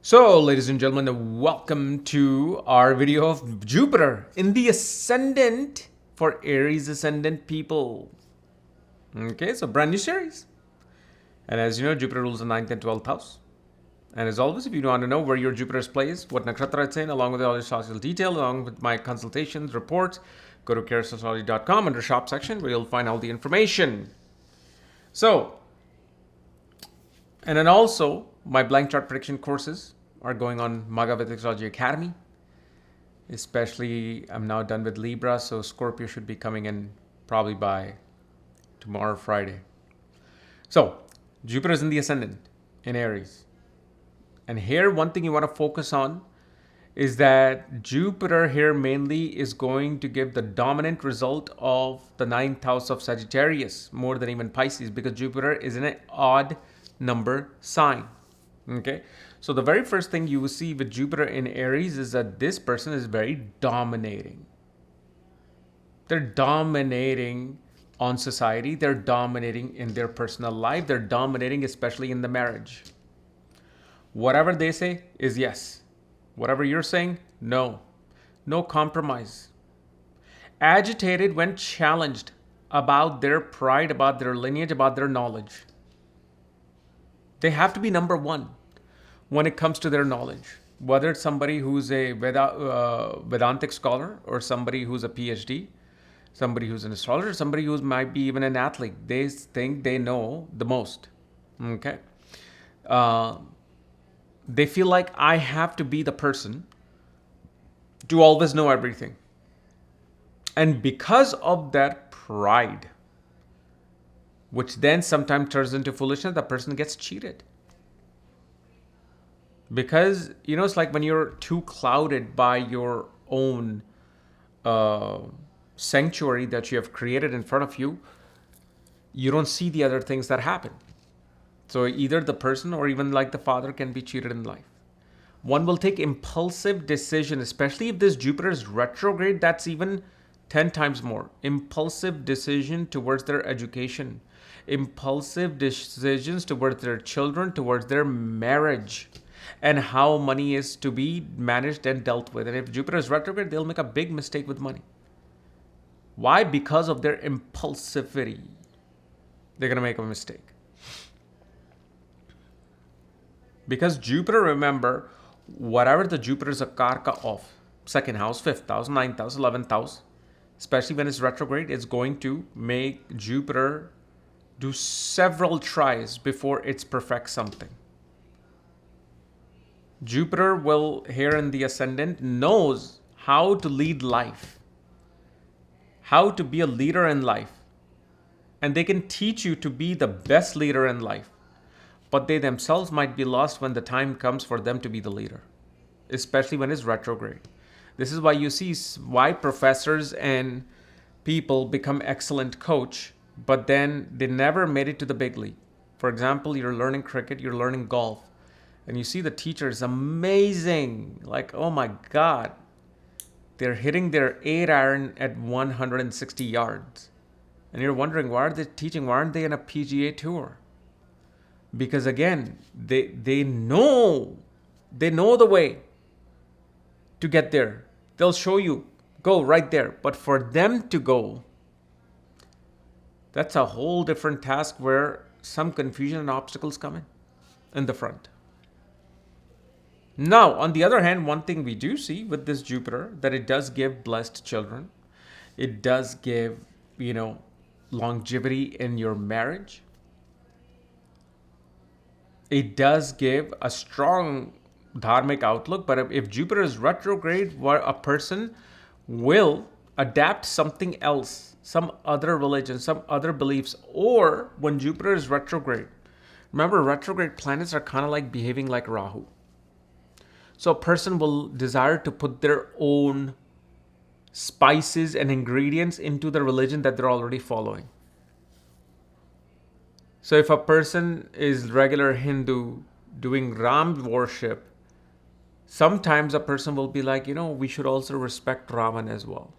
So, ladies and gentlemen, welcome to our video of Jupiter in the ascendant for Aries ascendant people. Okay, so brand new series. And as you know, Jupiter rules the 9th and 12th house. And as always, if you want to know where your Jupiter's place, what nakshatra it's in, along with all the astrological detail, along with my consultations, reports, go to karasastrology.com under shop section where you'll find all the information. So, and then also my blank chart prediction courses are going on Magavit Astrology Academy. Especially, I'm now done with Libra, so Scorpio should be coming in probably by tomorrow, Friday. So, Jupiter is in the ascendant in Aries. And here, one thing you want to focus on is that Jupiter here mainly is going to give the dominant result of the 9th house of Sagittarius more than even Pisces, because Jupiter is in an odd number sign. Okay, so the very first thing you will see with Jupiter in Aries is that this person is very dominating. They're dominating on society. They're dominating in their personal life. They're dominating especially in the marriage. Whatever they say is yes. Whatever you're saying, no. No compromise. Agitated when challenged about their pride, about their lineage, about their knowledge. They have to be number one when it comes to their knowledge. Whether it's somebody who's a Vedantic scholar or somebody who's a PhD, somebody who's an astrologer, somebody who might be even an athlete. They think they know the most. Okay? They feel like I have to be the person to always know everything. And because of that pride, which then sometimes turns into foolishness, the person gets cheated. Because, it's like when you're too clouded by your own sanctuary that you have created in front of you, you don't see the other things that happen. So either the person or even like the father can be cheated in life. One will take impulsive decision, especially if this Jupiter is retrograde, that's even 10 times more. Impulsive decision towards their education. Impulsive decisions towards their children, towards their marriage, and how money is to be managed and dealt with. And if Jupiter is retrograde, they'll make a big mistake with money. Why? Because of their impulsivity. They're going to make a mistake. Because Jupiter, remember, whatever the Jupiter is a karka of, second house, fifth house, ninth house, 11th house, especially when it's retrograde, it's going to make Jupiter do several tries before it's perfect something. Jupiter will, here in the ascendant, knows how to lead life, how to be a leader in life. And they can teach you to be the best leader in life. But they themselves might be lost when the time comes for them to be the leader, especially when it's retrograde. This is why you see why professors and people become excellent coach, but then they never made it to the big league. For example, you're learning cricket, you're learning golf, and you see the teacher is amazing. Like, oh my God, they're hitting their 8-iron at 160 yards. And you're wondering, why are they teaching? Why aren't they in a PGA tour? Because again, they know the way to get there. They'll show you, go right there. But for them to go, that's a whole different task where some confusion and obstacles come in the front. Now, on the other hand, one thing we do see with this Jupiter, that it does give blessed children. It does give, longevity in your marriage. It does give a strong dharmic outlook, but if Jupiter is retrograde, where a person will adapt something else, some other religion, some other beliefs, or when Jupiter is retrograde, remember retrograde planets are kind of like behaving like Rahu. So a person will desire to put their own spices and ingredients into the religion that they're already following. So if a person is regular Hindu doing Ram worship, sometimes a person will be like, we should also respect Ravan as well.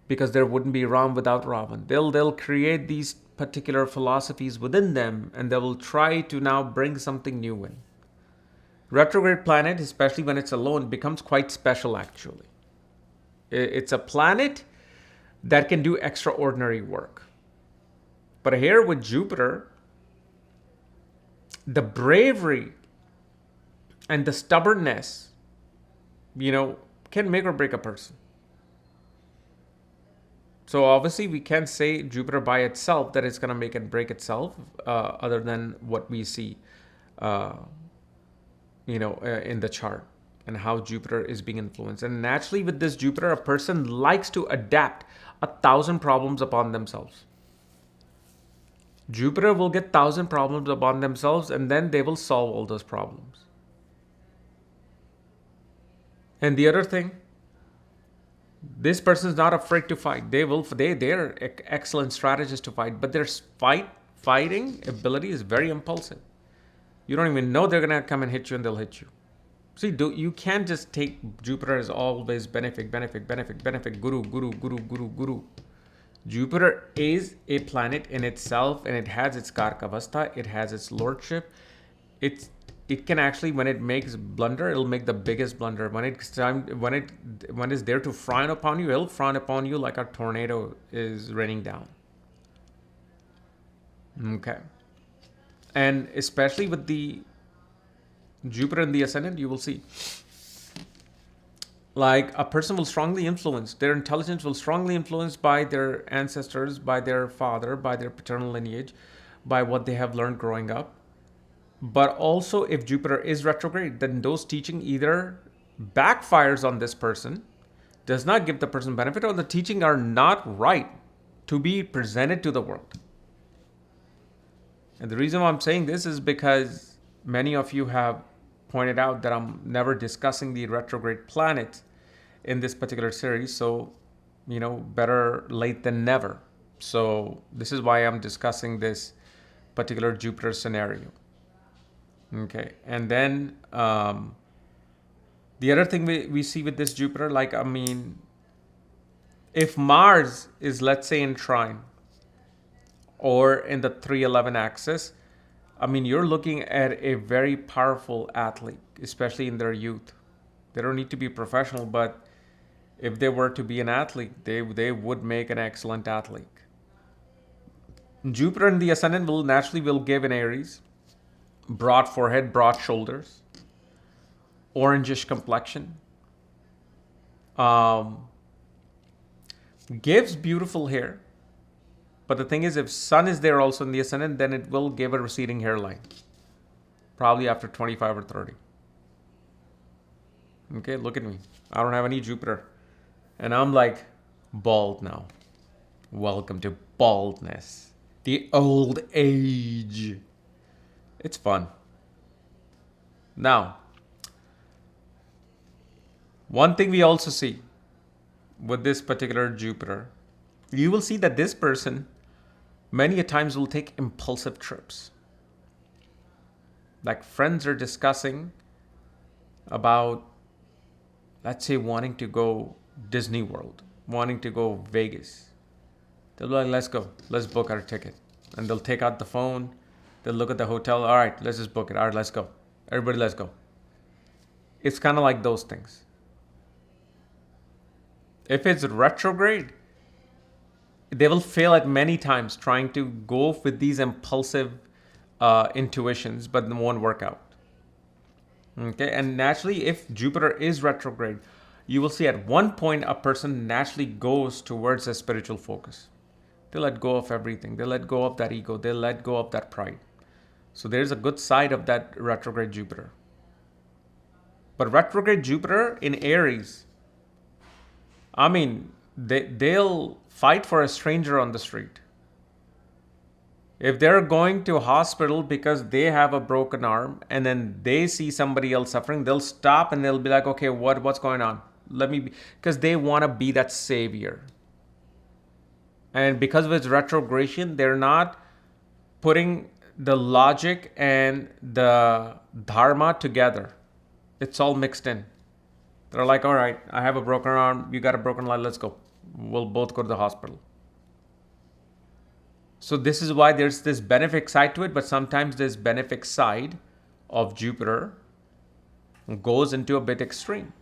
Because there wouldn't be Ram without Ravan. They'll create these particular philosophies within them, and they will try to now bring something new in. Retrograde planet, especially when it's alone, becomes quite special actually. It's a planet that can do extraordinary work. But here with Jupiter, the bravery and the stubbornness, can make or break a person. So obviously we can't say Jupiter by itself that it's going to make and break itself, other than what we see, in the chart and how Jupiter is being influenced. And naturally with this Jupiter, a person likes to adapt 1,000 problems upon themselves. Jupiter will get 1,000 problems upon themselves and then they will solve all those problems. And the other thing, this person is not afraid to fight. They're excellent strategists to fight, but their fighting ability is very impulsive. You don't even know they're gonna come and hit you, and they'll hit you. See, you can't just take Jupiter as always benefit, guru. Jupiter is a planet in itself, and it has its Karkavastha, it has its lordship. It can actually, when it makes blunder, it'll make the biggest blunder. When it's there to frown upon you, it'll frown upon you like a tornado is raining down. Okay. And especially with the Jupiter in the ascendant, you will see, like, a person will strongly influence, their intelligence will strongly influenced by their ancestors, by their father, by their paternal lineage, by what they have learned growing up. But also, if Jupiter is retrograde, then those teaching either backfires on this person, does not give the person benefit, or the teaching are not right to be presented to the world. And the reason why I'm saying this is because many of you have pointed out that I'm never discussing the retrograde planets in this particular series. So, better late than never. So this is why I'm discussing this particular Jupiter scenario. Okay. And then the other thing we see with this Jupiter, if Mars is, let's say, in trine or in the 311 axis, you're looking at a very powerful athlete, especially in their youth. They don't need to be professional, but if they were to be an athlete, they would make an excellent athlete. Jupiter in the ascendant will give an Aries broad forehead, broad shoulders, orangish complexion, gives beautiful hair. But the thing is, if Sun is there also in the ascendant, then it will give a receding hairline, probably after 25 or 30. Okay, look at me. I don't have any Jupiter. And I'm like bald now. Welcome to baldness. The old age. It's fun. Now, one thing we also see with this particular Jupiter, you will see that this person many a times will take impulsive trips. Like, friends are discussing about, let's say, wanting to go Disney World, wanting to go Vegas. They'll be like, let's go, let's book our ticket. And they'll take out the phone, they'll look at the hotel, all right, let's just book it, all right, let's go. Everybody, let's go. It's kind of like those things. If it's retrograde, they will fail at many times trying to go with these impulsive intuitions, but it won't work out. Okay, and naturally, if Jupiter is retrograde, you will see at one point a person naturally goes towards a spiritual focus. They let go of everything. They let go of that ego. They let go of that pride. So there's a good side of that retrograde Jupiter. But retrograde Jupiter in Aries, they'll fight for a stranger on the street. If they're going to a hospital because they have a broken arm and then they see somebody else suffering, they'll stop and they'll be like, okay, what's going on? Because they want to be that savior. And because of its retrogression, they're not putting the logic and the dharma together. It's all mixed in. They're like, all right, I have a broken arm, you got a broken leg, let's go. We'll both go to the hospital. So this is why there's this benefic side to it, but sometimes this benefic side of Jupiter goes into a bit extreme.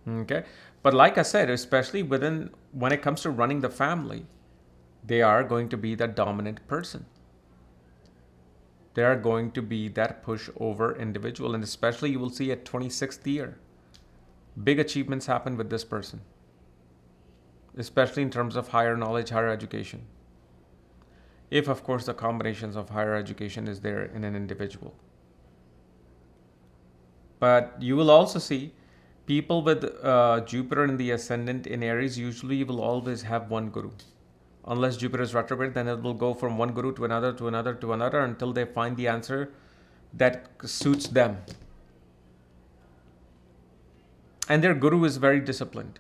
Okay. But like I said, especially when it comes to running the family, they are going to be the dominant person. They are going to be that pushover individual. And especially you will see at 26th year, big achievements happen with this person, especially in terms of higher knowledge, higher education. If, of course, the combinations of higher education is there in an individual. But you will also see people with Jupiter in the ascendant in Aries usually will always have one guru. Unless Jupiter is retrograde, then it will go from one guru to another, to another, to another until they find the answer that suits them. And their guru is very disciplined.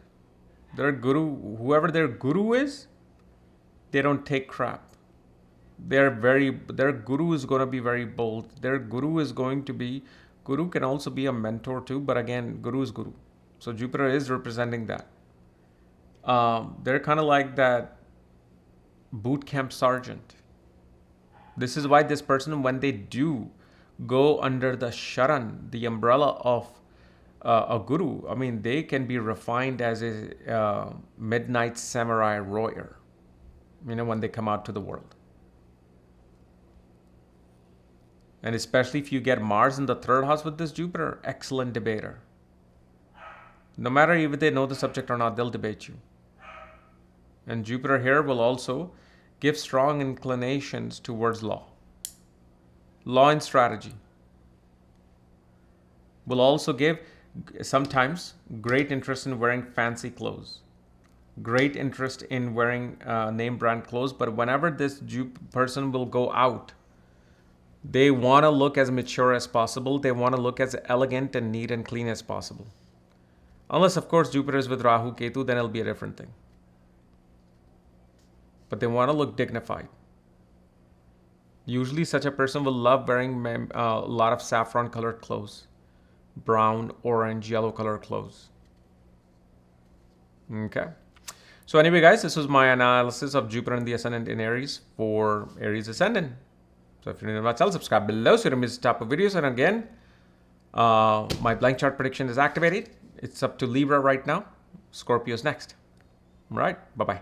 Their guru, whoever their guru is, they don't take crap. Their guru is going to be very bold. Their guru is going to be, guru can also be a mentor too, but again, guru is guru. So Jupiter is representing that. They're kind of like that boot camp sergeant. This is why this person, when they do go under the sharan, the umbrella of a guru, I mean, they can be refined as a midnight samurai warrior, when they come out to the world. And especially if you get Mars in the third house with this Jupiter, excellent debater. No matter if they know the subject or not, they'll debate you. And Jupiter here will also give strong inclinations towards law. Law and strategy. Will also give sometimes great interest in wearing fancy clothes. Great interest in wearing name brand clothes. But whenever this person will go out, they want to look as mature as possible. They want to look as elegant and neat and clean as possible. Unless, of course, Jupiter is with Rahu, Ketu, then it'll be a different thing. But they want to look dignified. Usually such a person will love wearing a lot of saffron colored clothes. Brown, orange, yellow colored clothes. Okay. So anyway, guys, this was my analysis of Jupiter and the Ascendant in Aries for Aries Ascendant. So if you're new to my channel, subscribe below so you don't miss the type of videos. And again, my blank chart prediction is activated. It's up to Libra right now. Scorpio's next. All right. Bye-bye.